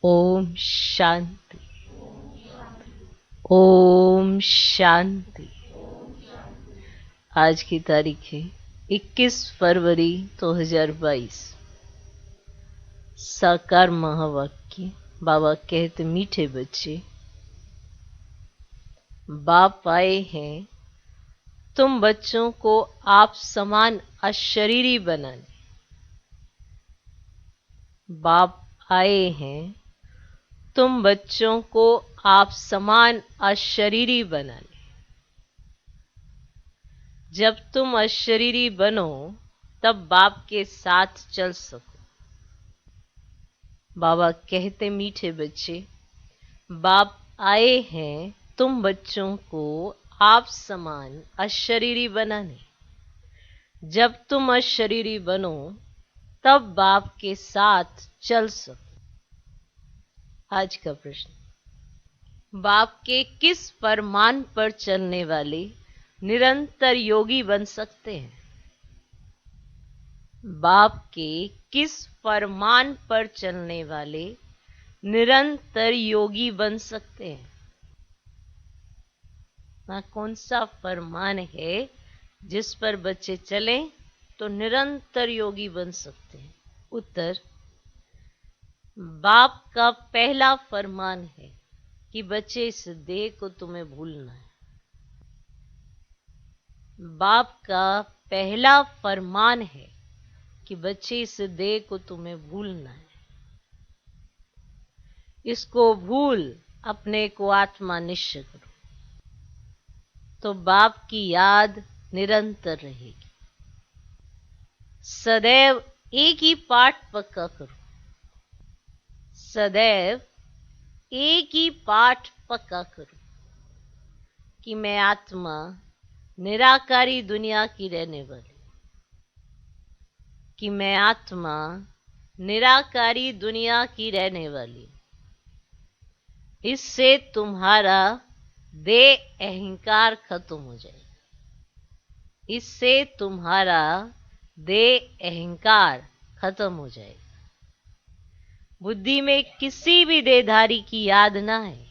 ओम शांति। ओम शांति। आज की तारीख है 21 फरवरी 2022। साकार महावाक्य। बाबा कहते, मीठे बच्चे, बाप आए हैं तुम बच्चों को आप समान अशरीरी बनाने। बाप आए हैं तुम बच्चों को आप समान अशरीरी बनाने। जब तुम अशरीरी बनो तब बाप के साथ चल सको। बाबा कहते, मीठे बच्चे, बाप आए हैं तुम बच्चों को आप समान अशरीरी बनाने। जब तुम अशरीरी बनो तब बाप के साथ चल सको। आज का प्रश्न, बाप के किस फरमान पर चलने वाले निरंतर योगी बन सकते हैं? बाप के किस फरमान पर चलने वाले निरंतर योगी बन सकते हैं? कौन सा फरमान है जिस पर बच्चे चलें तो निरंतर योगी बन सकते हैं? उत्तर, बाप का पहला फरमान है कि बच्चे इस देह को तुम्हें भूलना है। बाप का पहला फरमान है कि बच्चे इस देह को तुम्हें भूलना है। इसको भूल अपने को आत्मा निश्चय करो तो बाप की याद निरंतर रहेगी। सदैव एक ही पाठ पक्का करो। सदैव एक ही पाठ पक्का करो कि मैं आत्मा निराकारी दुनिया की रहने वाली। कि मैं आत्मा निराकारी दुनिया की रहने वाली। इससे तुम्हारा देह अहंकार खत्म हो जाएगा। इससे तुम्हारा देह अहंकार खत्म हो जाएगा। बुद्धि में किसी भी देहधारी की याद ना है।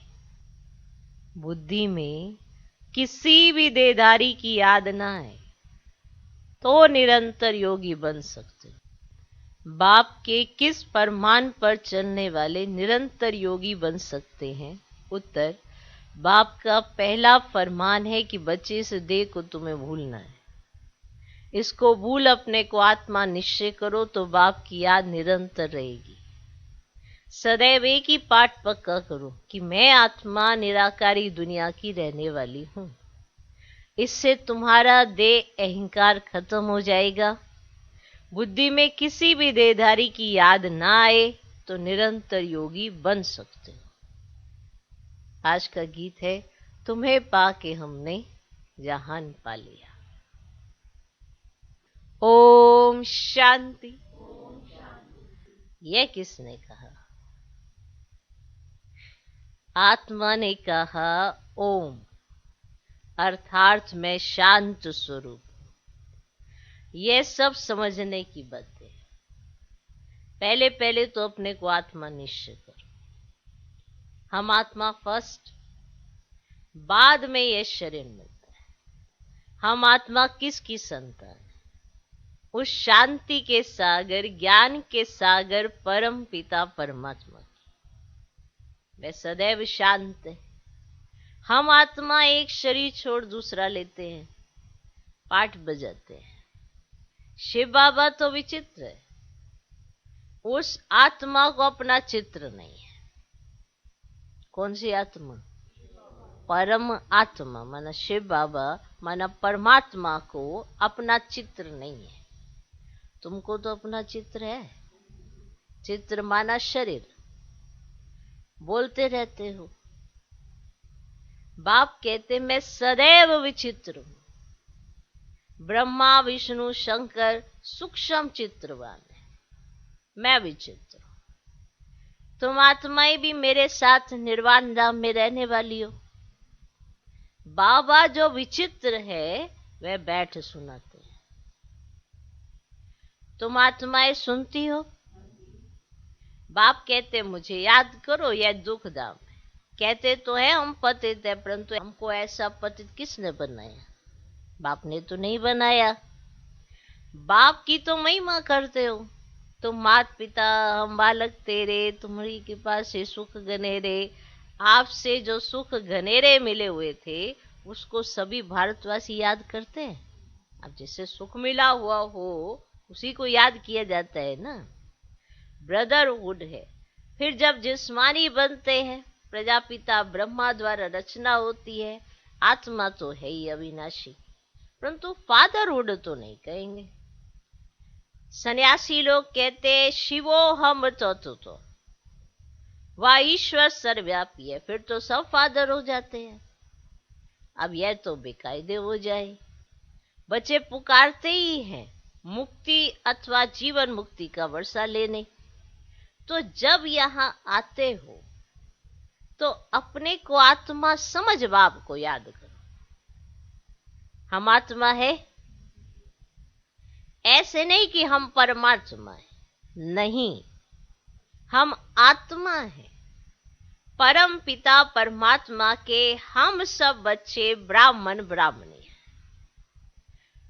बुद्धि में किसी भी देहधारी की याद ना है तो निरंतर योगी बन सकते। बाप के किस फरमान पर चलने वाले निरंतर योगी बन सकते हैं? उत्तर, बाप का पहला फरमान है कि बच्चे इस देह को तुम्हें भूलना है। इसको भूल अपने को आत्मा निश्चय करो तो बाप की याद निरंतर रहेगी। सदैव एक ही पाठ पक्का करो कि मैं आत्मा निराकारी दुनिया की रहने वाली हूं। इससे तुम्हारा देह अहंकार खत्म हो जाएगा। बुद्धि में किसी भी देहधारी की याद ना आए तो निरंतर योगी बन सकते हो। आज का गीत है, तुम्हें पाके हमने जहान पा लिया। ओम शांति। यह किसने कहा? आत्मा ने कहा ओम, अर्थात मैं शांत स्वरूप हूं। यह सब समझने की बात है। पहले पहले तो अपने को आत्मा निश्चय करो। हम आत्मा फर्स्ट, बाद में यह शरीर मिलता है। हम आत्मा किसकी संतान है? उस शांति के सागर, ज्ञान के सागर परम पिता परमात्मा की। वह सदैव शांत है। हम आत्मा एक शरीर छोड़ दूसरा लेते हैं, पाठ बजाते हैं। शिव बाबा तो विचित्र है। उस आत्मा को अपना चित्र नहीं है। कौन सी आत्मा? परम आत्मा माना शिव बाबा माना परमात्मा को अपना चित्र नहीं है। तुमको तो अपना चित्र है। चित्र माना शरीर। बोलते रहते हो। बाप कहते, मैं सदैव विचित्र हूं। ब्रह्मा विष्णु शंकर सूक्ष्म चित्रवान है। मैं विचित्र हूं। तुम आत्माएं भी मेरे साथ निर्वाण धाम में रहने वाली हो। बाबा जो विचित्र है वह बैठ सुनाते हैं। तुम आत्माएं सुनती हो। बाप कहते मुझे याद करो, यह दुख दाम है। कहते तो है हम पतित है, परंतु हमको ऐसा पतित किसने बनाया? बाप ने तो नहीं बनाया। बाप की तो महिमा करते हो तुम, मात पिता हम बालक तेरे, तुम्हारी कृपा से सुख घनेरे। आपसे जो सुख घनेरे मिले हुए थे उसको सभी भारतवासी याद करते हैं। अब जिससे सुख मिला हुआ हो उसी को याद किया जाता है ना, ब्रदरहुड है। फिर जब जिस्मानी बनते हैं, प्रजापिता ब्रह्मा द्वारा रचना होती है, आत्मा तो है ही अविनाशी, परंतु फादरहुड तो नहीं कहेंगे। सन्यासी लोग कहते शिवो हम तो वह ईश्वर सर्वव्यापी है, फिर तो सब फादर हो जाते हैं। अब यह तो बेकायदे हो जाए। बच्चे पुकारते ही हैं मुक्ति अथवा जीवन मुक्ति का वर्षा लेने। तो जब यहाँ आते हो तो अपने को आत्मा समझ बाप को याद करो। हम आत्मा है, ऐसे नहीं कि हम परमात्मा है, नहीं, हम आत्मा है। परम पिता परमात्मा के हम सब बच्चे ब्राह्मण ब्राह्मणी हैं।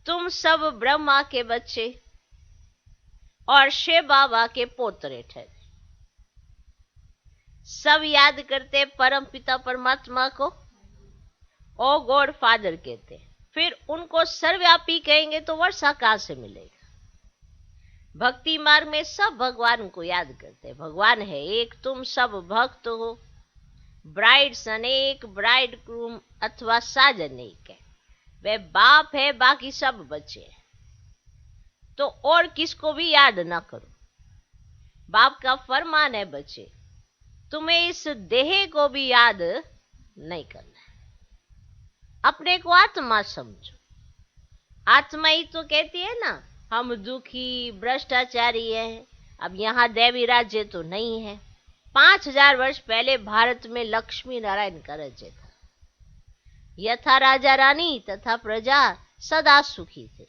तुम सब ब्रह्मा के बच्चे और शिव बाबा के पोतरे ठहरे। सब याद करते परम पिता परमात्मा को, ओ गॉड फादर कहते हैं। फिर उनको सर्वव्यापी कहेंगे तो वर्षा कहां से मिलेगा? भक्ति मार्ग में सब भगवान को याद करते हैं। भगवान है एक, तुम सब भक्त हो। ब्राइड्स अनेक, ब्राइड ग्रूम अथवा साजन एक है। वह बाप है, बाकी सब बच्चे हैं। तो और किसको भी याद ना करो। बाप का फरमान है बच्चे, तुम्हें इस देह को भी याद नहीं करना है। अपने को आत्मा समझो। आत्मा ही तो कहती है ना हम दुखी भ्रष्टाचारी हैं। अब यहाँ दैवी राज्य तो नहीं है। 5000 वर्ष पहले भारत में लक्ष्मी नारायण का राज्य था। यथा राजा रानी तथा प्रजा सदा सुखी थे।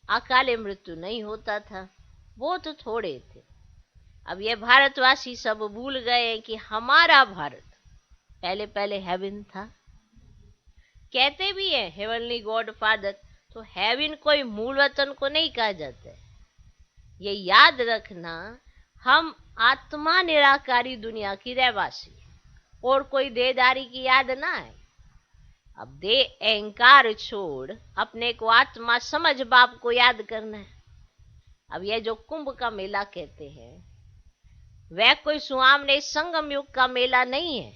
अकाले मृत्यु नहीं होता था, बहुत थोड़े थे। अब ये भारतवासी सब भूल गए कि हमारा भारत पहले पहले हेवन था। कहते भी है हेवनली गॉड फादर, तो हेवन कोई मूल वतन को नहीं कहा जाता है। ये याद रखना, हम आत्मा निराकारी दुनिया की रहवासी और कोई देहदारी की याद ना है। अब देह अहंकार छोड़ अपने को आत्मा समझ बाप को याद करना है। अब यह जो कुंभ का मेला कहते हैं वह कोई सुहावने संगम युग का मेला नहीं है।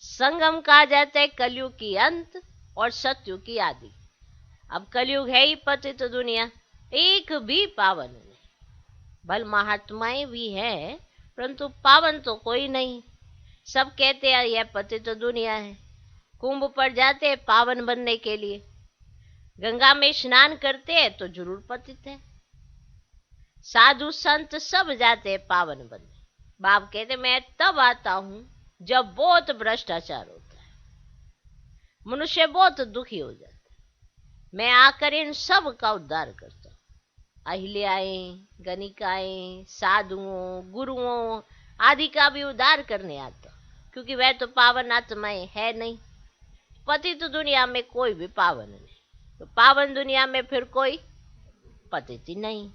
संगम कहा जाता है कलयुग की अंत और सतयुग की आदि। अब कलयुग है ही पतित दुनिया, एक भी पावन नहीं। भल महात्माएं भी हैं परंतु पावन तो कोई नहीं। सब कहते हैं यह पतित दुनिया है। कुंभ पर जाते हैं पावन बनने के लिए, गंगा में स्नान करते हैं तो जरूर पतित है। साधु संत सब जाते हैं पावन बनने। बाप कहते मैं तब आता हूं जब बहुत भ्रष्टाचार होता है, मनुष्य बहुत दुखी हो जाता है। मैं आकर इन सब का उद्धार करता हूं। अहिल्याएं, गणिकाएं, साधुओं, गुरुओं आदि का भी उद्धार करने आता हूं, क्योंकि वह तो पावन आत्माएं है नहीं। पतित दुनिया में कोई भी पावन नहीं, तो पावन दुनिया में फिर कोई पतित ही नहीं।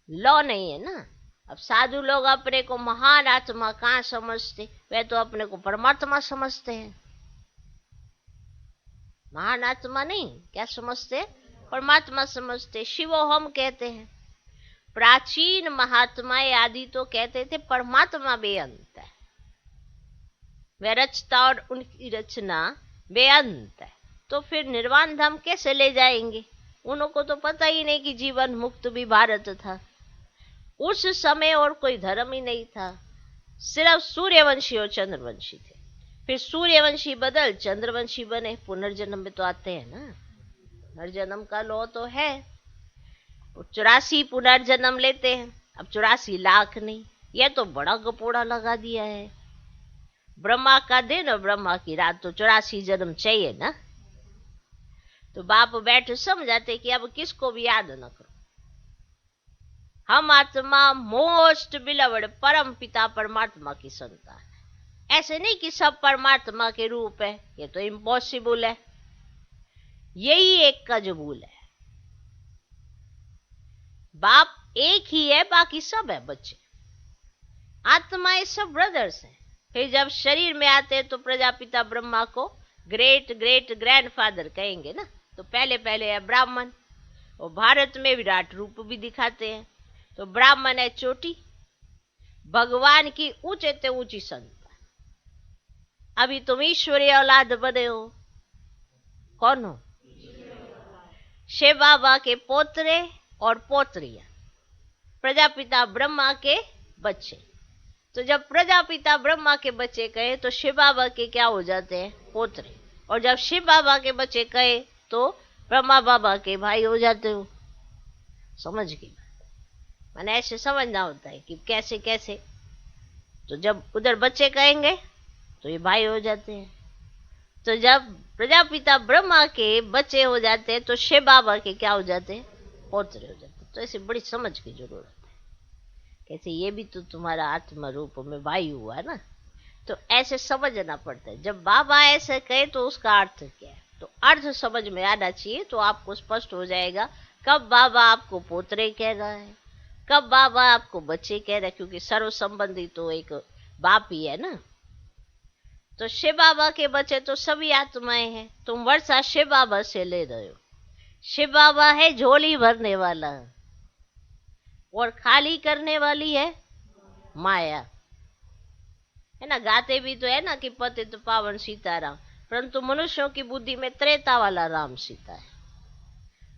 लॉ नहीं है ना। अब साधु लोग अपने को महान आत्मा कहाँ समझते? वे तो अपने को परमात्मा समझते हैं। महान आत्मा नहीं, क्या समझते? परमात्मा समझते। शिवो हम कहते हैं। प्राचीन महात्माएं आदि तो कहते थे परमात्मा बेअंत है, वह रचता और उनकी रचना बेअंत है। तो फिर निर्वाण धाम कैसे ले जाएंगे? उनको तो पता ही नहीं कि जीवन मुक्त भी भारत था। उस समय और कोई धर्म ही नहीं था, सिर्फ सूर्यवंशी और चंद्रवंशी थे। फिर सूर्यवंशी बदल चंद्रवंशी बने। पुनर्जन्म में तो आते हैं ना, पुनर्जन्म का लॉ तो है। 84 पुनर्जन्म लेते हैं। अब 84 लाख नहीं, यह तो बड़ा गपोड़ा लगा दिया है। ब्रह्मा का दिन और ब्रह्मा की रात, तो 84 जन्म चाहिए ना। तो बाप बैठ समझाते कि अब किसको भी याद न करो। हम आत्मा मोस्ट बिलवड परम पिता परमात्मा की संतान है। ऐसे नहीं कि सब परमात्मा के रूप है, ये तो इम्पॉसिबल है। यही एक का जबूल है। बाप एक ही है, बाकी सब है बच्चे। आत्माएं सब ब्रदर्स हैं। फिर जब शरीर में आते हैं तो प्रजापिता ब्रह्मा को ग्रेट ग्रेट ग्रैंडफादर कहेंगे ना। तो पहले पहले है ब्राह्मण, और भारत में विराट रूप भी दिखाते हैं। तो ब्राह्मण है चोटी, भगवान की ऊंचे से ऊंची संतान। अभी तुम ईश्वरीय औलाद बने हो। कौन हो? शिव बाबा के पोतरे और पोतरियां, प्रजापिता ब्रह्मा के बच्चे। तो जब प्रजापिता ब्रह्मा के बच्चे कहे तो शिव बाबा के क्या हो जाते हैं? पोतरे। और जब शिव बाबा के बच्चे कहे तो ब्रह्मा बाबा के भाई हो जाते हो। समझ गई? मैंने ऐसे समझना होता है कि कैसे कैसे। तो जब उधर बच्चे कहेंगे तो ये भाई हो जाते हैं। तो जब प्रजापिता ब्रह्मा के बच्चे हो जाते हैं तो शिव बाबा के क्या हो जाते हैं? पोतरे हो जाते हैं। तो ऐसे बड़ी समझ की जरूरत है। कैसे ये भी तो तुम्हारा आत्मा रूप में भाई हुआ ना। तो ऐसे समझना पड़ता है। जब बाबा ऐसे कहे तो उसका अर्थ क्या है? तो अर्थ समझ में आना चाहिए, तो आपको स्पष्ट हो जाएगा कब बाबा आपको पोतरे कह रहा है, कब बाबा आपको बच्चे कह रहे हैं। क्योंकि सर्व संबंधी तो एक बाप ही है ना। तो शिव बाबा के बच्चे तो सभी आत्माएं हैं। तुम वर्षा शिव बाबा से ले रहे हो। शिव बाबा है झोली भरने वाला, और खाली करने वाली है माया, है ना। गाते भी तो है ना कि पतित पावन सीताराम, परंतु मनुष्यों की बुद्धि में त्रेता वाला राम सीता है।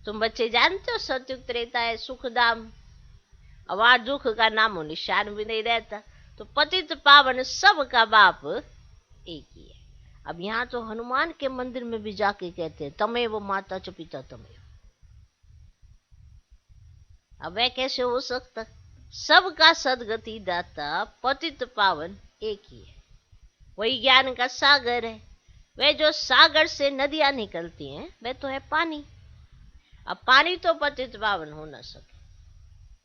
तुम बच्चे जानते हो सतयुग त्रेता है सुखधाम। अब वहां दुख का नामो निशान भी नहीं रहता। तो पतित पावन सब का बाप एक ही है। अब यहाँ तो हनुमान के मंदिर में भी जाके कहते हैं तमें वो माता च पिता तमें। अब वह कैसे हो सकता? सबका सदगति दाता पतित पावन एक ही है। वही ज्ञान का सागर है। वह जो सागर से नदियां निकलती हैं वह तो है पानी। अब पानी तो पतित पावन हो न सके।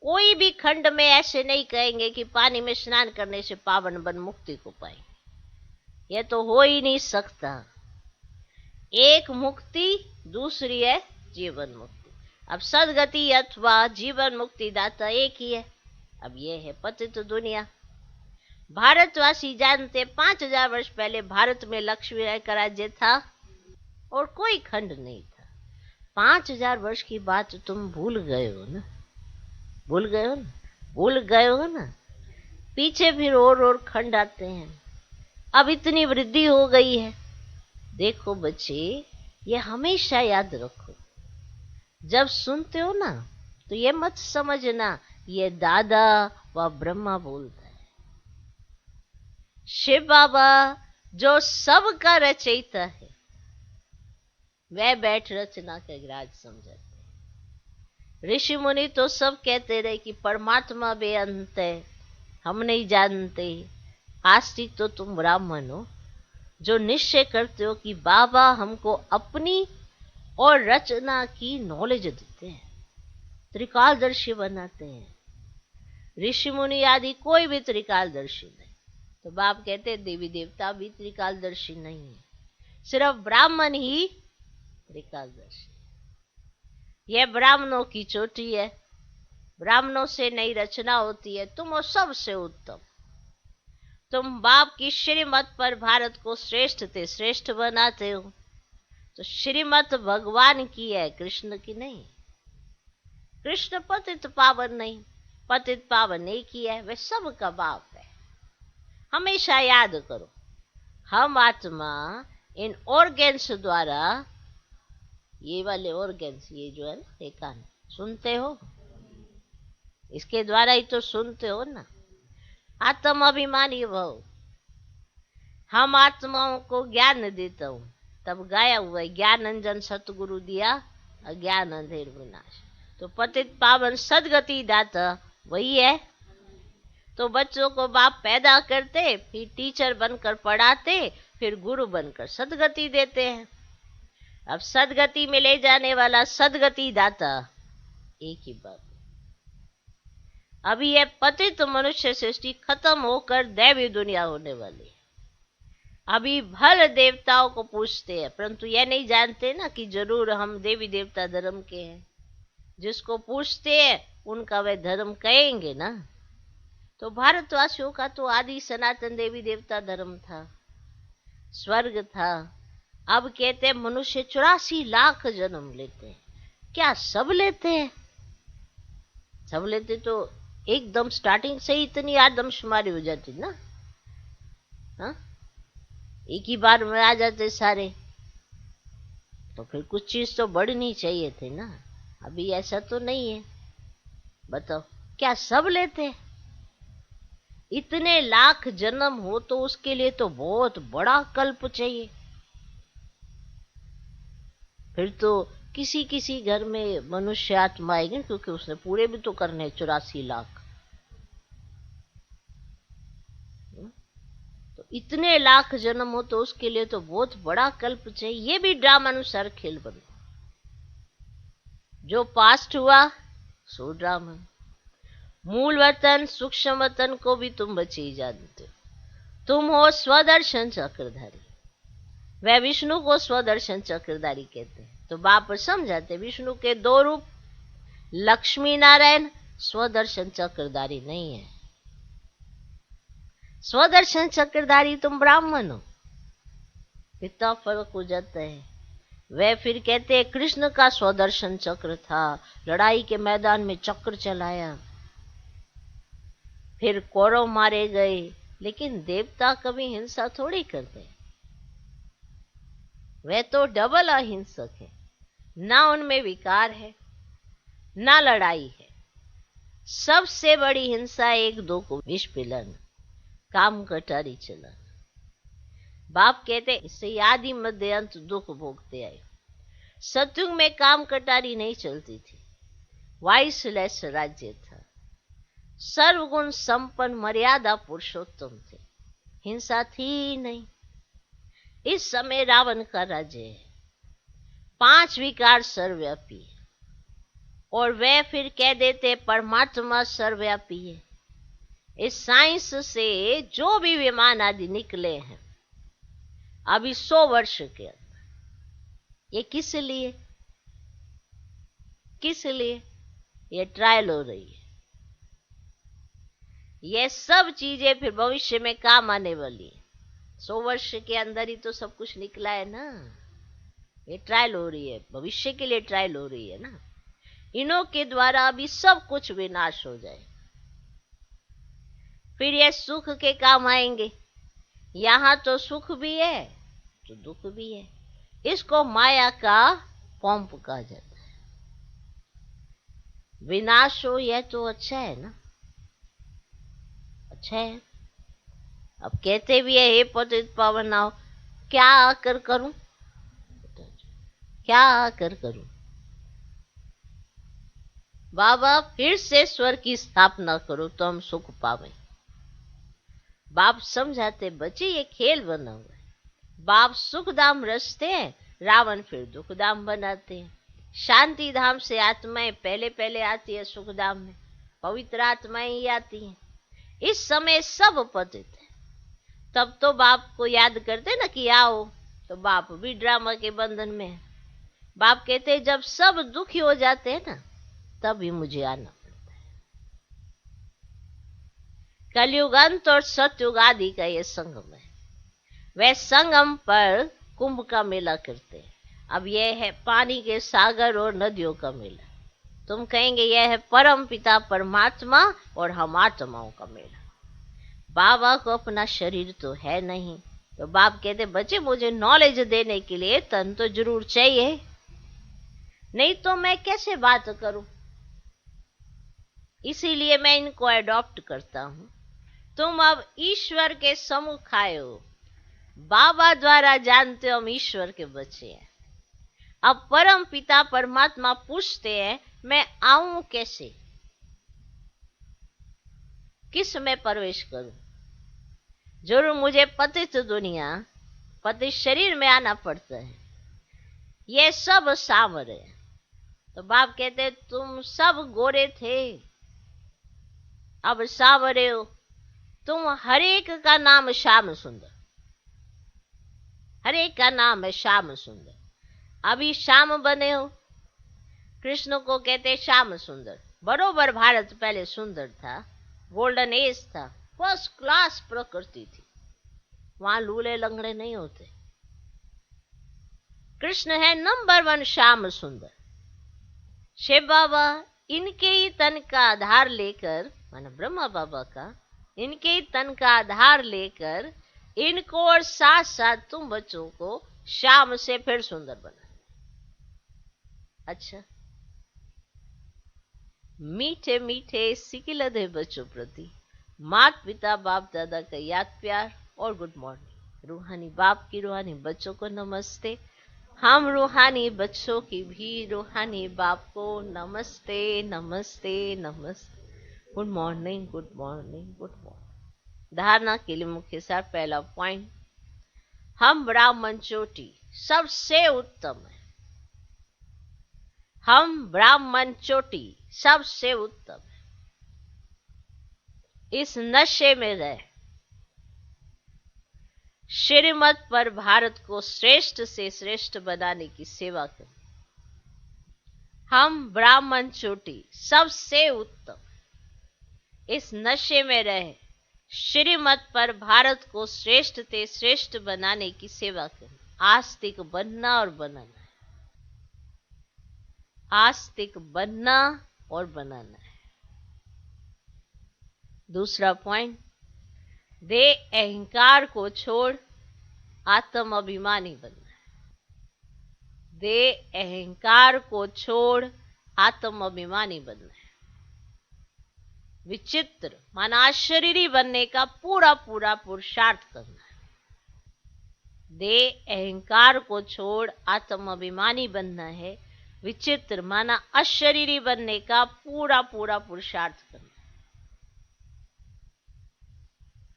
कोई भी खंड में ऐसे नहीं कहेंगे कि पानी में स्नान करने से पावन बन मुक्ति को पाएंगे। यह तो हो ही नहीं सकता। एक मुक्ति, दूसरी है जीवन मुक्ति। अब सदगति अथवा जीवन मुक्ति दाता एक ही है। अब ये है पतित दुनिया। भारतवासी जानते 5000 वर्ष पहले भारत में लक्ष्मी राय का राज्य था और कोई खंड नहीं था। 5000 वर्ष की बात तुम भूल गए हो ना। भूल गए हो ना, भूल गए हो ना। पीछे फिर और खंड आते हैं। अब इतनी वृद्धि हो गई है। देखो बच्चे, ये हमेशा याद रखो। जब सुनते हो ना तो ये मत समझना ये दादा व ब्रह्मा बोलता है। शिव बाबा जो सबका रचयिता है वह बैठ रचना का ग्राज समझाते हैं। ऋषि मुनि तो सब कहते रहे कि परमात्मा बेअंत है, हम नहीं जानते। आस्तिक तो तुम ब्राह्मण हो जो निश्चय करते हो कि बाबा हमको अपनी और रचना की नॉलेज देते हैं, त्रिकालदर्शी बनाते हैं। ऋषि मुनि आदि कोई भी त्रिकालदर्शी नहीं। तो बाप कहते देवी देवता भी त्रिकालदर्शी नहीं है, सिर्फ ब्राह्मण ही त्रिकालदर्शी। यह ब्राह्मणों की चोटी है। ब्राह्मणों से नई रचना होती है। तुम हो सबसे उत्तम। तुम बाप की श्रीमत पर भारत को श्रेष्ठ से श्रेष्ठ बनाते हो। तो श्रीमत भगवान की है, कृष्ण की नहीं। कृष्ण पतित पावन नहीं, पतित पावन एक ही है। वह सबका बाप है। हमेशा याद करो, हम आत्मा इन ऑर्गेन्स द्वारा, ये वाले ऑर्गेन्स, ये जो है ना, ये कान सुनते हो, इसके द्वारा ही तो सुनते हो ना। आत्म अभिमानी भव। हम आत्माओं को ज्ञान देता हूं, तब गाया हुआ ज्ञान अंजन सतगुरु दिया अज्ञान अंधेर विनाश। तो पतित पावन सदगति दाता वही है। तो बच्चों को बाप पैदा करते, फिर टीचर बनकर पढ़ाते, फिर गुरु बनकर सदगति देते हैं। अब सदगति में ले जाने वाला सदगति दाता एक ही बात। अभी ये पतित मनुष्य सृष्टि खत्म होकर दैवी दुनिया होने वाली है। अभी भल देवताओं को पूछते हैं, परंतु ये नहीं जानते ना कि जरूर हम देवी देवता धर्म के हैं। जिसको पूछते हैं उनका वे धर्म कहेंगे ना। तो भारतवासियों का तो आदि सनातन देवी देवता धर्म था, स्वर्ग था। अब कहते हैं मनुष्य 84 लाख जन्म लेते हैं। क्या सब लेते हैं? सब लेते तो एकदम स्टार्टिंग से ही इतनी आदमशुमारी हो जाती ना। हाँ, एक ही बार में आ जाते सारे, तो फिर कुछ चीज तो बढ़नी चाहिए थी ना। अभी ऐसा तो नहीं है। बताओ, क्या सब लेते हैं? इतने लाख जन्म हो तो उसके लिए तो बहुत बड़ा कल्प चाहिए। फिर तो किसी किसी घर में मनुष्य आत्मा आएगी, क्योंकि उसने पूरे भी तो करने 84 लाख। तो इतने लाख जन्म हो तो उसके लिए तो बहुत बड़ा कल्प चाहिए। ये भी ड्रामानुसार खेल बना। जो पास्ट हुआ सो ड्रामा। मूल वतन सूक्ष्म वतन को भी तुम बच्चे ही जानते हो। तुम हो स्वदर्शन चक्रधारी। वह विष्णु को स्वदर्शन चक्रधारी कहते हैं। तो बाप समझाते विष्णु के 2 रूप, लक्ष्मी नारायण। स्वदर्शन चक्रधारी नहीं है। स्वदर्शन चक्रधारी तुम ब्राह्मण हो। कितना फर्क हो जाता है। वह फिर कहते हैं कृष्ण का स्वदर्शन चक्र था, लड़ाई के मैदान में चक्र चलाया, फिर कौरव मारे गए। लेकिन देवता कभी हिंसा थोड़ी करते, वे तो डबल अहिंसक है। ना उनमें विकार है ना लड़ाई है। सबसे बड़ी हिंसा एक दो को विष पिलाना, काम कटारी चलाना। बाप कहते इससे आदि मध्य अंत दुख भोगते आए। सतयुग में काम कटारी नहीं चलती थी, वाइसलेस राज्य था। सर्वगुण संपन्न मर्यादा पुरुषोत्तम थे, हिंसा थी नहीं। इस समय रावण का राज्य है, 5 विकार सर्वव्यापी है। और वे फिर कह देते परमात्मा सर्वव्यापी है। इस साइंस से जो भी विमान आदि निकले हैं अभी 100 वर्ष के अंदर, ये किस लिए? किस लिए? ये ट्रायल हो रही है। ये सब चीजें फिर भविष्य में काम आने वाली है। 100 वर्ष के अंदर ही तो सब कुछ निकला है ना। ये ट्रायल हो रही है, भविष्य के लिए ट्रायल हो रही है ना। इन्हों के द्वारा अभी सब कुछ विनाश हो जाए, फिर ये सुख के काम आएंगे। यहां तो सुख भी है तो दुख भी है। इसको माया का पंप कहा जाता है। विनाश हो यह तो अच्छा है ना, अच्छा है। अब कहते भी है हे पतित पावन आओ, क्या आकर करूं, क्या आकर करूं। बाबा फिर से स्वर्ग की स्थापना करो तो हम सुख पावे। बाप समझाते बच्चे ये खेल बना हुआ है। बाप सुखधाम रचते हैं, रावण फिर दुखधाम बनाते हैं। शांति धाम से आत्माएं पहले पहले आती है, सुखधाम में पवित्र आत्माएं ही आती हैं। इस समय सब पतित है। तब तो बाप को याद करते ना कि आओ, तो बाप भी ड्रामा के बंधन में है। बाप कहते जब सब दुखी हो जाते हैं ना तभी मुझे आना पड़ता है। कलयुग अंत और सतयुग आदि का ये संगम है। वह संगम पर कुंभ का मेला करते हैं। अब यह है पानी के सागर और नदियों का मेला। तुम कहेंगे यह है परम पिता परमात्मा और हम आत्माओं का मेला। बाबा को अपना शरीर तो है नहीं, तो बाप कहते बच्चे मुझे नॉलेज देने के लिए तन तो जरूर चाहिए, नहीं तो मैं कैसे बात करूं। इसीलिए मैं इनको अडॉप्ट करता हूं। तुम अब ईश्वर के सम्मुख आए हो, बाबा द्वारा जानते हो हम ईश्वर के बच्चे हैं। अब परम पिता परमात्मा पूछते हैं मैं आऊं कैसे, किस में प्रवेश करूं। जरूर मुझे पतित दुनिया पतित शरीर में आना पड़ता है। ये सब सावर है। तो बाप कहते तुम सब गोरे थे, अब सावरे हो, तुम हर एक का नाम श्याम सुंदर, हर एक का नाम है श्याम सुंदर। अभी श्याम बने हो, कृष्ण को कहते श्याम सुंदर। बरोबर भारत पहले सुंदर था, गोल्डन एज था, फर्स्ट क्लास प्रकृति थी, वहां लूले लंगड़े नहीं होते। कृष्ण है नंबर 1 श्याम सुंदर। शिव बाबा इनके ही तन का आधार लेकर, माना ब्रह्मा बाबा का, इनके ही तन का आधार लेकर इनको और साथ साथ तुम बच्चों को श्याम से फिर सुंदर बना। अच्छा, मीठे मीठे सिकिलधे बच्चों प्रति माता पिता बाप दादा का याद प्यार और गुड मॉर्निंग। रूहानी बाप की रूहानी बच्चों को नमस्ते। हम रूहानी बच्चों की भी रूहानी बाप को नमस्ते नमस्ते नमस्ते। Good morning good morning good morning. धारणा के लिए मुख्य सार, पहला पॉइंट, हम ब्राह्मण चोटी सबसे उत्तम है। हम ब्राह्मण चोटी सबसे उत्तम है। इस नशे में रह श्रीमत पर भारत को श्रेष्ठ से श्रेष्ठ बनाने की सेवा करें। हम ब्राह्मण चोटी सबसे उत्तम, इस नशे में रह श्रीमत पर भारत को श्रेष्ठ से श्रेष्ठ बनाने की सेवा करें। आस्तिक बनना और बनाना है, आस्तिक बनना और बनाना है। दूसरा पॉइंट, दे अहंकार को छोड़ आत्म अभिमानी बनना है। दे अहंकार को छोड़ आत्म अभिमानी बनना है। विचित्र माना अशरीरी बनने का पूरा पूरा पुरुषार्थ करना है। दे अहंकार को छोड़ आत्म अभिमानी बनना है। विचित्र माना अशरीरी बनने का पूरा पूरा पुरुषार्थ करना है।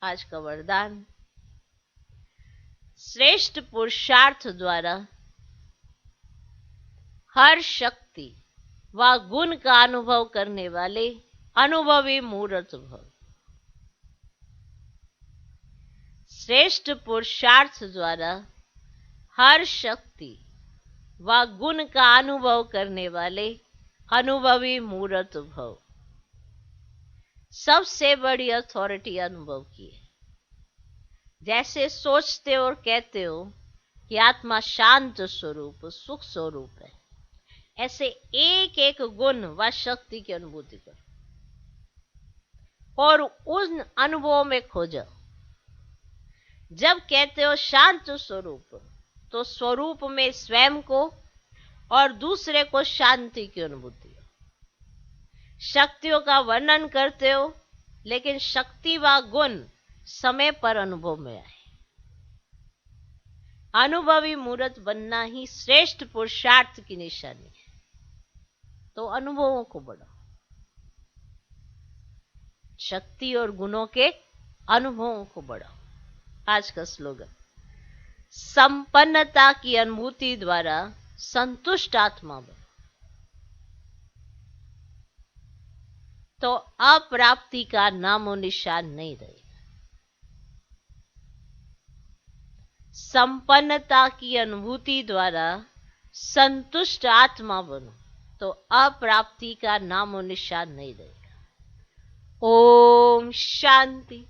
आज का वरदान, श्रेष्ठ पुरुषार्थ द्वारा हर शक्ति व गुण का अनुभव करने वाले अनुभवी मूर्त भव। श्रेष्ठ पुरुषार्थ द्वारा हर शक्ति व गुण का अनुभव करने वाले अनुभवी मूर्त भव। सबसे बड़ी अथॉरिटी अनुभव की है। जैसे सोचते और कहते हो कि आत्मा शांत स्वरूप सुख स्वरूप है, ऐसे एक एक गुण व शक्ति की अनुभूति करो और उन अनुभवों में खो जाओ। जब कहते हो शांत स्वरूप, तो स्वरूप में स्वयं को और दूसरे को शांति की अनुभूति हो। शक्तियों का वर्णन करते हो, लेकिन शक्ति व गुण समय पर अनुभव में आए। अनुभवी मूर्त बनना ही श्रेष्ठ पुरुषार्थ की निशानी है। तो अनुभवों को बढ़ाओ, शक्ति और गुणों के अनुभवों को बढ़ाओ। आज का स्लोगन, संपन्नता की अनुभूति द्वारा संतुष्ट आत्मा बनो, तो अप्राप्ति का नामो निशान नहीं रहेगा। संपन्नता की अनुभूति द्वारा संतुष्ट आत्मा बनो, तो अप्राप्ति का नामो निशान नहीं रहेगा। ओम शांति।